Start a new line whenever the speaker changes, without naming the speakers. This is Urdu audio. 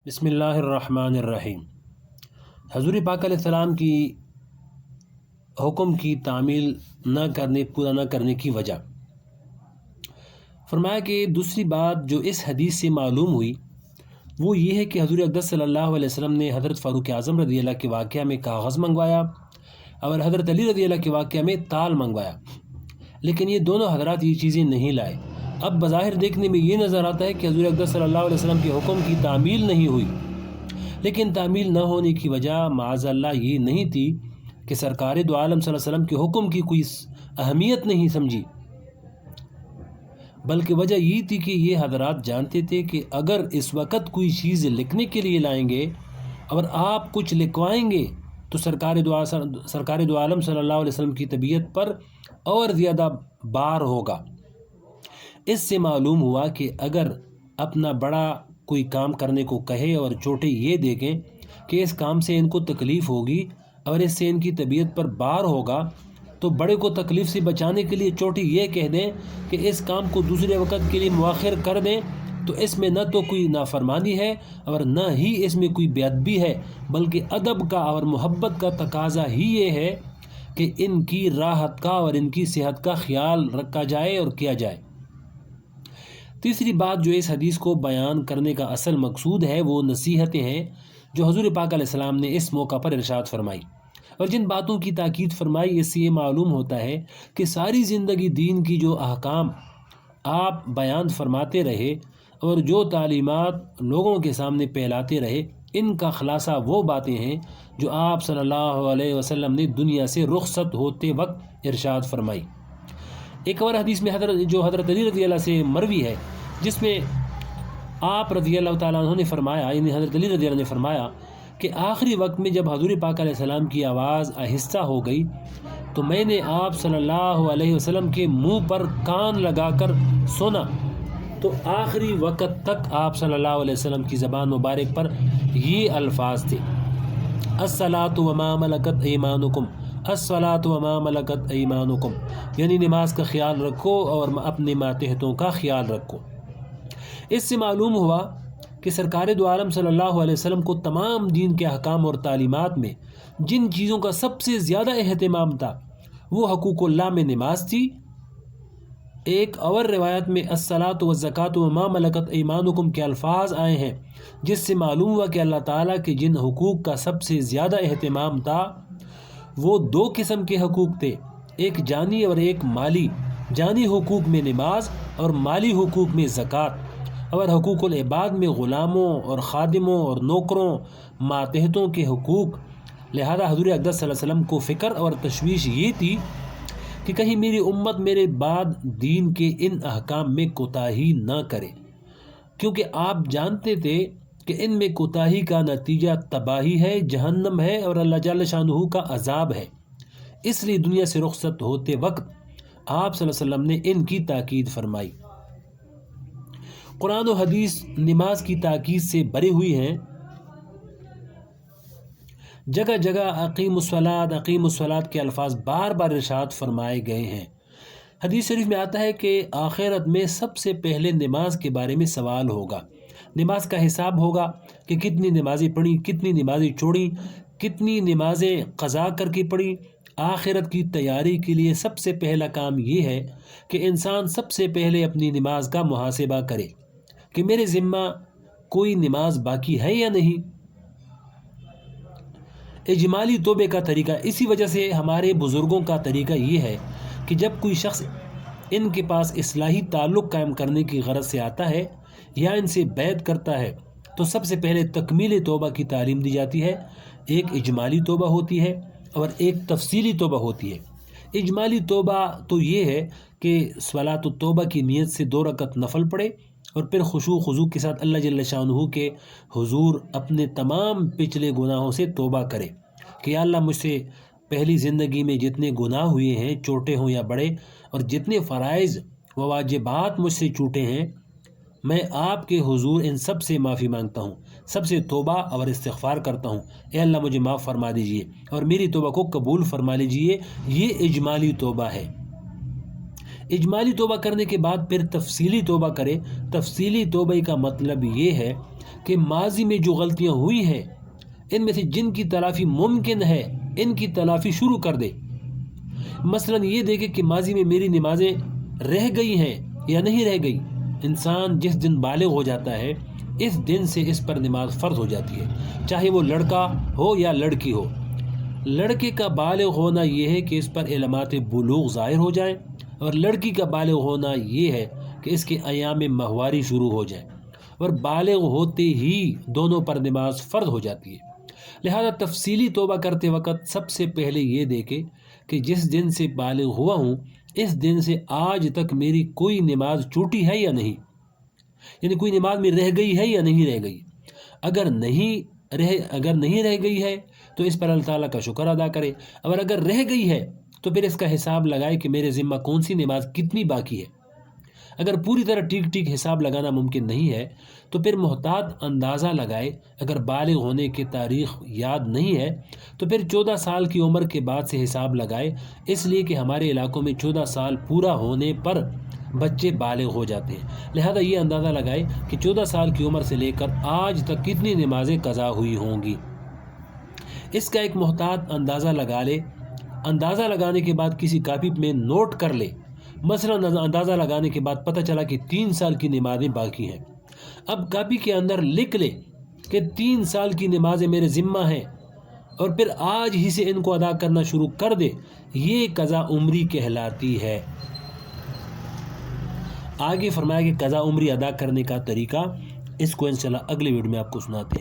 بسم اللہ الرحمن الرحیم۔ حضور پاک علیہ السلام کی حکم کی تعمیل پورا نہ کرنے کی وجہ فرمایا کہ دوسری بات جو اس حدیث سے معلوم ہوئی وہ یہ ہے کہ حضور اقدس صلی اللہ علیہ وسلم نے حضرت فاروق اعظم رضی اللہ کے واقعہ میں کاغذ منگوایا اور حضرت علی رضی اللہ کے واقعہ میں تال منگوایا، لیکن یہ دونوں حضرات یہ چیزیں نہیں لائے۔ اب بظاہر دیکھنے میں یہ نظر آتا ہے کہ حضور اقدس صلی اللہ علیہ وسلم کے حکم کی تعمیل نہیں ہوئی، لیکن تعمیل نہ ہونے کی وجہ معاذ اللہ یہ نہیں تھی کہ سرکار دو عالم صلی اللہ علیہ وسلم کے حکم کی کوئی اہمیت نہیں سمجھی، بلکہ وجہ یہ تھی کہ یہ حضرات جانتے تھے کہ اگر اس وقت کوئی چیز لکھنے کے لیے لائیں گے اور آپ کچھ لکھوائیں گے تو سرکار دو عالم صلی اللہ علیہ وسلم کی طبیعت پر اور زیادہ بار ہوگا۔ اس سے معلوم ہوا کہ اگر اپنا بڑا کوئی کام کرنے کو کہے اور چھوٹے یہ دیکھیں کہ اس کام سے ان کو تکلیف ہوگی اور اس سے ان کی طبیعت پر بار ہوگا، تو بڑے کو تکلیف سے بچانے کے لیے چھوٹے یہ کہہ دیں کہ اس کام کو دوسرے وقت کے لیے مؤخر کر دیں، تو اس میں نہ تو کوئی نافرمانی ہے اور نہ ہی اس میں کوئی بے ادبی ہے، بلکہ ادب کا اور محبت کا تقاضا ہی یہ ہے کہ ان کی راحت کا اور ان کی صحت کا خیال رکھا جائے اور کیا جائے۔ تیسری بات جو اس حدیث کو بیان کرنے کا اصل مقصود ہے وہ نصیحتیں ہیں جو حضور پاک علیہ السلام نے اس موقع پر ارشاد فرمائی، اور جن باتوں کی تاکید فرمائی اس سے یہ معلوم ہوتا ہے کہ ساری زندگی دین کی جو احکام آپ بیان فرماتے رہے اور جو تعلیمات لوگوں کے سامنے پھیلاتے رہے، ان کا خلاصہ وہ باتیں ہیں جو آپ صلی اللہ علیہ وسلم نے دنیا سے رخصت ہوتے وقت ارشاد فرمائی۔ ایک اور حدیث میں حضرت علی رضی اللہ سے مروی ہے، جس میں آپ رضی اللہ تعالیٰ عنہ نے فرمایا، یعنی حضرت علی رضی اللہ نے فرمایا کہ آخری وقت میں جب حضور پاک علیہ السلام کی آواز آہستہ ہو گئی تو میں نے آپ صلی اللہ علیہ وسلم کے منہ پر کان لگا کر سنا، تو آخری وقت تک آپ صلی اللہ علیہ وسلم کی زبان مبارک پر یہ الفاظ تھے: الصلاۃ وما ملکت ایمانکم، الصلاۃ وما ملکت ایمانکم، یعنی نماز کا خیال رکھو اور اپنے ماتحتوں کا خیال رکھو۔ اس سے معلوم ہوا کہ سرکار دو عالم صلی اللہ علیہ وسلم کو تمام دین کے احکام اور تعلیمات میں جن چیزوں کا سب سے زیادہ اہتمام تھا وہ حقوق اللہ میں نماز تھی۔ ایک اور روایت میں الصلاۃ والزکاۃ وما ملکت ایمانکم کے الفاظ آئے ہیں، جس سے معلوم ہوا کہ اللہ تعالیٰ کے جن حقوق کا سب سے زیادہ اہتمام تھا وہ دو قسم کے حقوق تھے، ایک جانی اور ایک مالی۔ جانی حقوق میں نماز اور مالی حقوق میں زکوٰۃ، اور حقوق العباد میں غلاموں اور خادموں اور نوکروں ماتحتوں کے حقوق۔ لہذا حضور اقدس صلی اللہ علیہ وسلم کو فکر اور تشویش یہ تھی کہ کہیں میری امت میرے بعد دین کے ان احکام میں کوتاہی نہ کرے، کیونکہ آپ جانتے تھے کہ ان میں کوتاہی کا نتیجہ تباہی ہے، جہنم ہے اور اللہ جل شانہ کا عذاب ہے۔ اس لیے دنیا سے رخصت ہوتے وقت آپ صلی اللہ علیہ وسلم نے ان کی تاکید فرمائی۔ قرآن و حدیث نماز کی تاکید سے بری ہوئی ہیں، جگہ جگہ اقیم الصلاۃ اقیم الصلاۃ کے الفاظ بار بار ارشاد فرمائے گئے ہیں۔ حدیث شریف میں آتا ہے کہ آخرت میں سب سے پہلے نماز کے بارے میں سوال ہوگا، نماز کا حساب ہوگا کہ کتنی نمازیں پڑھیں، کتنی نمازیں چھوڑیں، کتنی نمازیں قضا کر کے پڑھیں۔ آخرت کی تیاری کے لیے سب سے پہلا کام یہ ہے کہ انسان سب سے پہلے اپنی نماز کا محاسبہ کرے کہ میرے ذمہ کوئی نماز باقی ہے یا نہیں۔ اجمالی توبے کا طریقہ، اسی وجہ سے ہمارے بزرگوں کا طریقہ یہ ہے کہ جب کوئی شخص ان کے پاس اصلاحی تعلق قائم کرنے کی غرض سے آتا ہے یا ان سے بیعت کرتا ہے تو سب سے پہلے تکمیل توبہ کی تعلیم دی جاتی ہے۔ ایک اجمالی توبہ ہوتی ہے اور ایک تفصیلی توبہ ہوتی ہے۔ اجمالی توبہ تو یہ ہے کہ صلاۃ التوبہ کی نیت سے 2 رکعت نفل پڑھے اور پھر خشوع و خضوع کے ساتھ اللہ جل شانہ کے حضور اپنے تمام پچھلے گناہوں سے توبہ کرے کہ یا اللہ مجھ سے پہلی زندگی میں جتنے گناہ ہوئے ہیں، چھوٹے ہوں یا بڑے، اور جتنے فرائض و واجبات مجھ سے چھوٹے ہیں، میں آپ کے حضور ان سب سے معافی مانگتا ہوں، سب سے توبہ اور استغفار کرتا ہوں۔ اے اللہ مجھے معاف فرما دیجئے اور میری توبہ کو قبول فرما لیجئے۔ یہ اجمالی توبہ ہے۔ اجمالی توبہ کرنے کے بعد پھر تفصیلی توبہ کرے۔ تفصیلی توبہ کا مطلب یہ ہے کہ ماضی میں جو غلطیاں ہوئی ہیں ان میں سے جن کی تلافی ممکن ہے ان کی تلافی شروع کر دے۔ مثلا یہ دیکھے کہ ماضی میں میری نمازیں رہ گئی ہیں یا نہیں رہ گئی۔ انسان جس دن بالغ ہو جاتا ہے اس دن سے اس پر نماز فرض ہو جاتی ہے، چاہے وہ لڑکا ہو یا لڑکی ہو۔ لڑکے کا بالغ ہونا یہ ہے کہ اس پر علامات بلوغ ظاہر ہو جائیں، اور لڑکی کا بالغ ہونا یہ ہے کہ اس کے ایام ماہواری شروع ہو جائیں، اور بالغ ہوتے ہی دونوں پر نماز فرض ہو جاتی ہے۔ لہذا تفصیلی توبہ کرتے وقت سب سے پہلے یہ دیکھے کہ جس دن سے بالغ ہوا ہوں اس دن سے آج تک میری کوئی نماز چھوٹی ہے یا نہیں، یعنی کوئی نماز میں رہ گئی ہے یا نہیں رہ گئی۔ اگر نہیں رہ گئی ہے تو اس پر اللہ تعالیٰ کا شکر ادا کرے، اور اگر رہ گئی ہے تو پھر اس کا حساب لگائے کہ میرے ذمہ کون سی نماز کتنی باقی ہے۔ اگر پوری طرح ٹھیک حساب لگانا ممکن نہیں ہے تو پھر محتاط اندازہ لگائے۔ اگر بالغ ہونے کی تاریخ یاد نہیں ہے تو پھر 14 سال کی عمر کے بعد سے حساب لگائے، اس لیے کہ ہمارے علاقوں میں 14 سال پورا ہونے پر بچے بالغ ہو جاتے ہیں۔ لہذا یہ اندازہ لگائے کہ 14 سال کی عمر سے لے کر آج تک کتنی نمازیں قضا ہوئی ہوں گی۔ اس کا ایک محتاط اندازہ لگا لے۔ اندازہ لگانے کے بعد کسی کاپی میں نوٹ کر لے۔ مثلا اندازہ لگانے کے بعد پتہ چلا کہ 3 سال کی نمازیں باقی ہیں۔ اب کاپی کے اندر لکھ لے کہ 3 سال کی نمازیں میرے ذمہ ہیں، اور پھر آج ہی سے ان کو ادا کرنا شروع کر دے۔ یہ قضا عمری کہلاتی ہے۔ آگے فرمایا کہ قضا عمری ادا کرنے کا طریقہ، اس کو انشاءاللہ اگلے ویڈیو میں آپ کو سناتے ہیں۔